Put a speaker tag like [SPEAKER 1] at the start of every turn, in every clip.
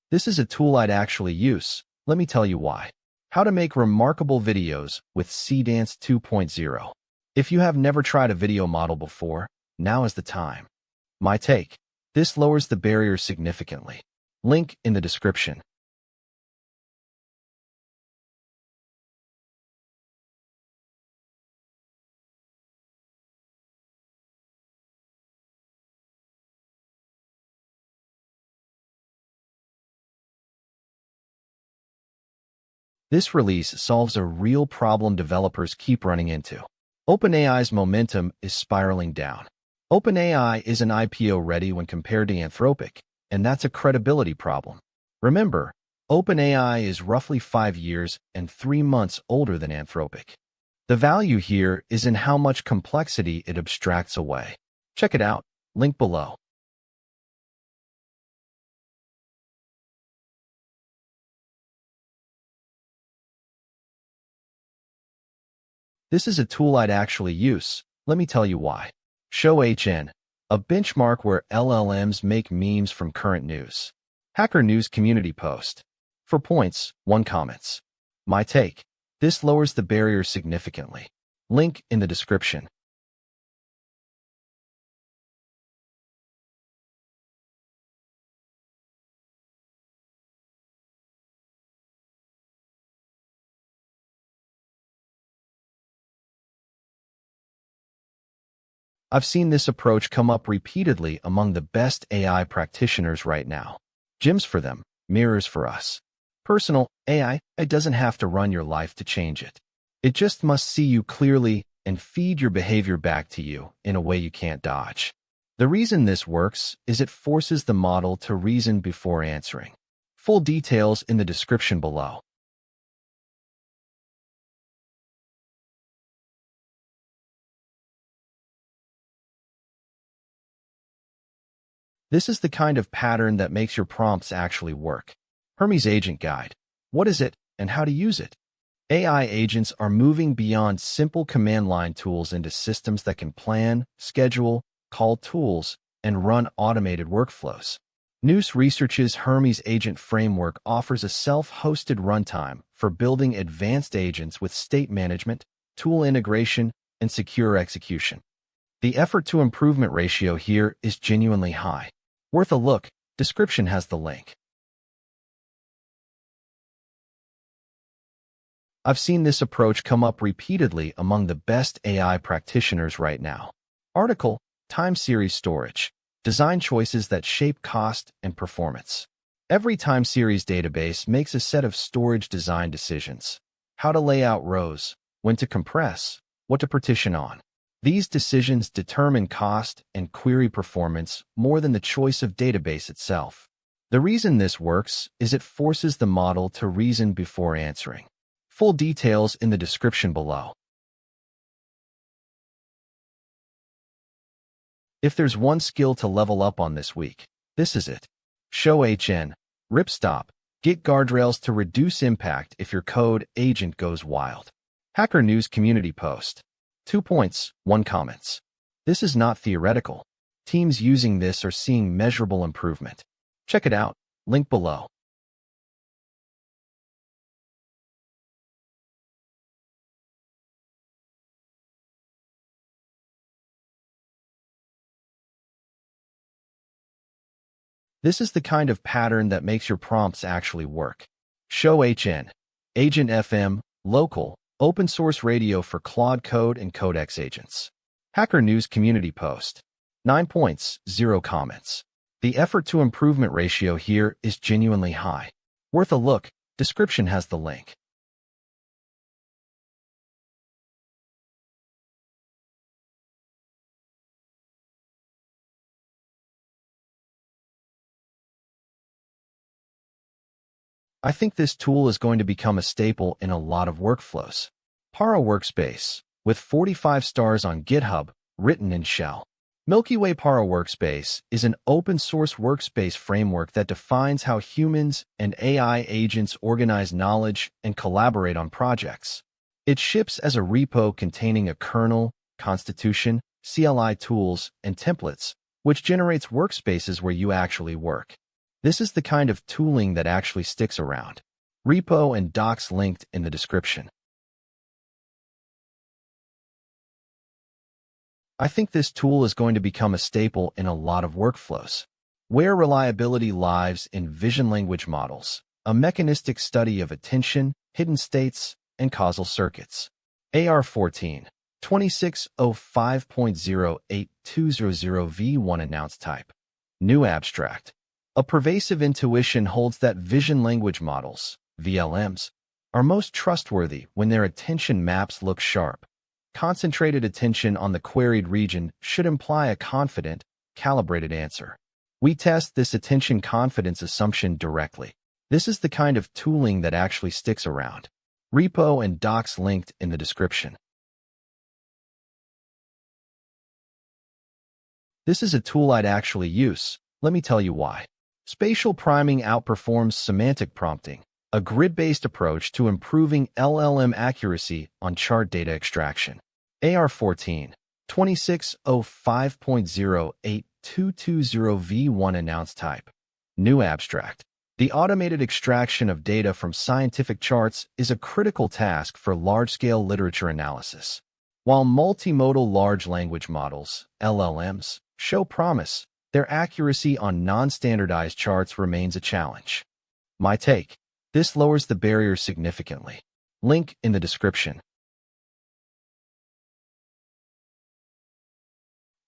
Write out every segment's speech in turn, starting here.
[SPEAKER 1] This is a tool I'd actually use. Let me tell you why. How to make remarkable videos with Seedance 2.0. If you have never tried a video model before, now is the time. My take. This lowers the barrier significantly. Link in the description. This release solves a real problem developers keep running into. OpenAI's momentum is spiraling down. OpenAI isn't IPO ready when compared to Anthropic, and that's a credibility problem. Remember, OpenAI is roughly 5 years and 3 months older than Anthropic. The value here is in how much complexity it abstracts away. Check it out, link below. This is a tool I'd actually use. Let me tell you why. Show HN, a benchmark where LLMs make memes from current news. Hacker News community post. For points, 1 comments. My take. This lowers the barrier significantly. Link in the description. I've seen this approach come up repeatedly among the best AI practitioners right now. Gems for them, mirrors for us. Personal AI, it doesn't have to run your life to change it. It just must see you clearly and feed your behavior back to you in a way you can't dodge. The reason this works is it forces the model to reason before answering. Full details in the description below. This is the kind of pattern that makes your prompts actually work. Hermes Agent Guide. What is it and how to use it? AI agents are moving beyond simple command line tools into systems that can plan, schedule, call tools, and run automated workflows. Noose Research's Hermes Agent Framework offers a self-hosted runtime for building advanced agents with state management, tool integration, and secure execution. The effort-to-improvement ratio here is genuinely high. Worth a look. Description has the link. I've seen this approach come up repeatedly among the best AI practitioners right now. Article, Time Series Storage. Design choices that shape cost and performance. Every time series database makes a set of storage design decisions. How to lay out rows, when to compress, what to partition on. These decisions determine cost and query performance more than the choice of database itself. The reason this works is it forces the model to reason before answering. Full details in the description below. If there's one skill to level up on this week, this is it. Show HN, RipStop, get guardrails to reduce impact if your code agent goes wild. Hacker News community post. 2 points, 1 comments. This is not theoretical. Teams using this are seeing measurable improvement. Check it out, link below. This is the kind of pattern that makes your prompts actually work. Show HN, Agent FM, local, open source radio for Claude Code and Codex agents. Hacker News community post. 9 points, 0 comments. The effort-to-improvement ratio here is genuinely high. Worth a look. Description has the link. I think this tool is going to become a staple in a lot of workflows. Para Workspace, with 45 stars on GitHub, written in Shell. Milky Way Para Workspace is an open-source workspace framework that defines how humans and AI agents organize knowledge and collaborate on projects. It ships as a repo containing a kernel, constitution, CLI tools, and templates, which generates workspaces where you actually work. This is the kind of tooling that actually sticks around. Repo and docs linked in the description. I think this tool is going to become a staple in a lot of workflows. Where reliability lies in vision language models, a mechanistic study of attention, hidden states, and causal circuits. AR14, 2605.08200V1 announced type. New abstract. A pervasive intuition holds that vision language models, VLMs, are most trustworthy when their attention maps look sharp. Concentrated attention on the queried region should imply a confident, calibrated answer. We test this attention confidence assumption directly. This is the kind of tooling that actually sticks around. Repo and docs linked in the description. This is a tool I'd actually use. Let me tell you why. Spatial priming outperforms semantic prompting, a grid-based approach to improving LLM accuracy on chart data extraction. AR14, 2605.08220V1 announced type. New abstract. The automated extraction of data from scientific charts is a critical task for large-scale literature analysis. While multimodal large language models, LLMs, show promise, their accuracy on non-standardized charts remains a challenge. My take: this lowers the barrier significantly. Link in the description.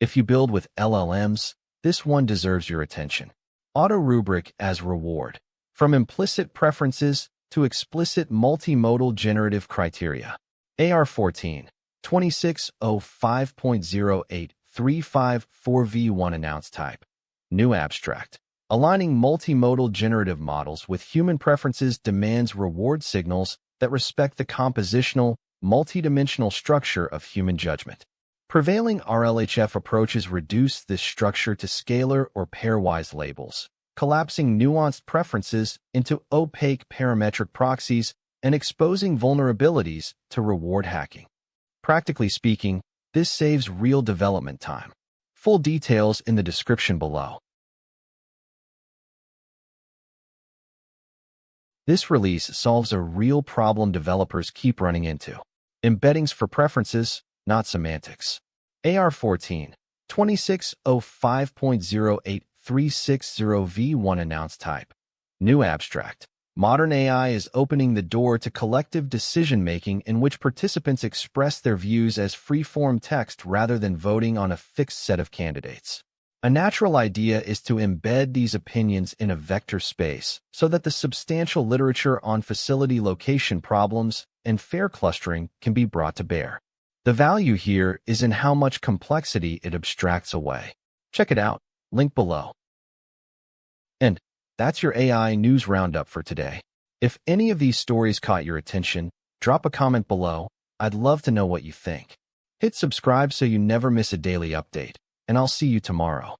[SPEAKER 1] If you build with LLMs, this one deserves your attention. Auto-Rubric as reward. From implicit preferences to explicit multimodal generative criteria. AR14, 2605.08354V1 announced type. New abstract. Aligning multimodal generative models with human preferences demands reward signals that respect the compositional, multidimensional structure of human judgment. Prevailing RLHF approaches reduce this structure to scalar or pairwise labels, collapsing nuanced preferences into opaque parametric proxies and exposing vulnerabilities to reward hacking. Practically speaking, this saves real development time. Full details in the description below. This release solves a real problem developers keep running into. Embeddings for preferences, not semantics. AR14, 2605.08360V1 announced type. New abstract. Modern AI is opening the door to collective decision-making in which participants express their views as free-form text rather than voting on a fixed set of candidates. A natural idea is to embed these opinions in a vector space so that the substantial literature on facility location problems and fair clustering can be brought to bear. The value here is in how much complexity it abstracts away. Check it out, link below. And that's your AI news roundup for today. If any of these stories caught your attention, drop a comment below. I'd love to know what you think. Hit subscribe so you never miss a daily update, and I'll see you tomorrow.